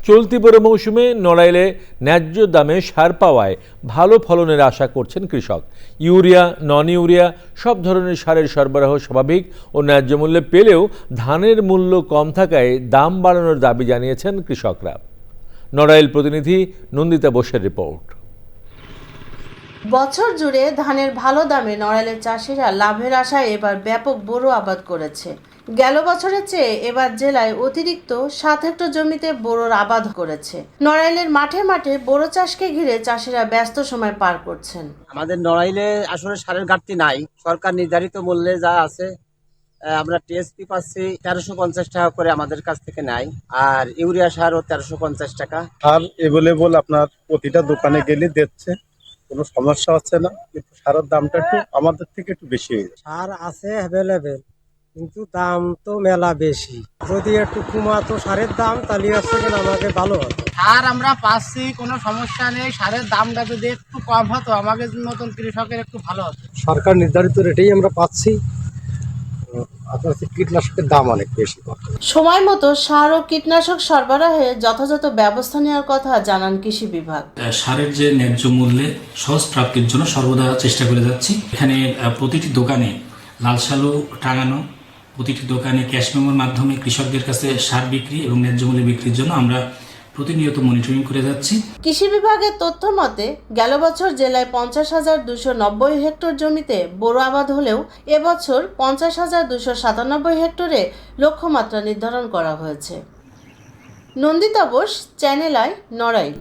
চলতি বোরো মৌসুমে নড়াইলে ন্যায্য দামে সার পাওয়ায় ভালো ফলনের আশা করছেন কৃষক। ইউরিয়া, নন ইউরিয়া সব ধরনের সারের সরবরাহ স্বাভাবিক ও ন্যায্য মূল্যে পেলেও ধানের মূল্য কম থাকায় দাম বাড়ানোর দাবি জানিয়েছেন কৃষকরা। নড়াইল প্রতিনিধি নন্দিতা বোসের রিপোর্ট। বছর জুড়ে ধানের ভালো দামে নড়াইলের চাষিরা লাভের আশায় এবার ব্যাপক বোরো আবাদ করেছে। গেল বছরের চেয়ে এবার জেলায় অতিরিক্ত 7 হেক্টর জমিতে বোরোর আবাদ করেছে। নড়াইলের মাঠে মাঠে বোরো চাষকে ঘিরে চাষিরা ব্যস্ত সময় পার করছেন। আমাদের নড়াইলে আসলে সারের ঘাটতি নাই। সরকার নির্ধারিত মূল্যে যা আছে আমরা টিএসপি পাচ্ছি 1350 টাকা করে আমাদের কাছ থেকে নেয়, আর ইউরিয়া সারও 1350 টাকা। আর এভেলেবল আপনার প্রতিটা দোকানে গেলে দিচ্ছে, কোনো সমস্যা হচ্ছে না, কিন্তু সারের দামটা একটু আমাদের থেকে একটু বেশি হয়ে যায়। সার আছে অ্যাভেলেবেল, কিন্তু দাম তো মেলা বেশি। যদি একটু কমাতো সারের দাম তাহলে হচ্ছে কিনা আমাকে ভালো হতো। সার আমরা পাচ্ছি, কোনো সমস্যা নেই। সারের দামটা যদি একটু কম হতো আমাদের মতন কৃষকের একটু ভালো হতো। সরকার নির্ধারিত রেটেই আমরা পাচ্ছি। আপনার কীটনাশকের দাম অনেক বেশি। সময় মতো সার ও কীটনাশক সরবরাহে যথাযথ ব্যবস্থা নেওয়ার কথা জানান কৃষি বিভাগ। সারের যে ন্যায্য মূল্যে সহজ প্রাপ্তির জন্য সর্বদা চেষ্টা করে যাচ্ছি। এখানে প্রতিটি দোকানে লাল সালু টাঙানো, প্রতিটি দোকানে ক্যাশ মেমোর মাধ্যমে কৃষকদের কাছে সার বিক্রি এবং ন্যায্য মূল্যে বিক্রির জন্য আমরা প্রতিনিয়ত মনিটরিং করে যাচ্ছি। কৃষি বিভাগের তথ্য মতে গেল বছর জেলায় 50,290 হেক্টর জমিতে বোরো আবাদ হলেও এবছর 50,297 হেক্টরে লক্ষ্যমাত্রা নির্ধারণ করা হয়েছে। Nandita Bose, channel I, Narail.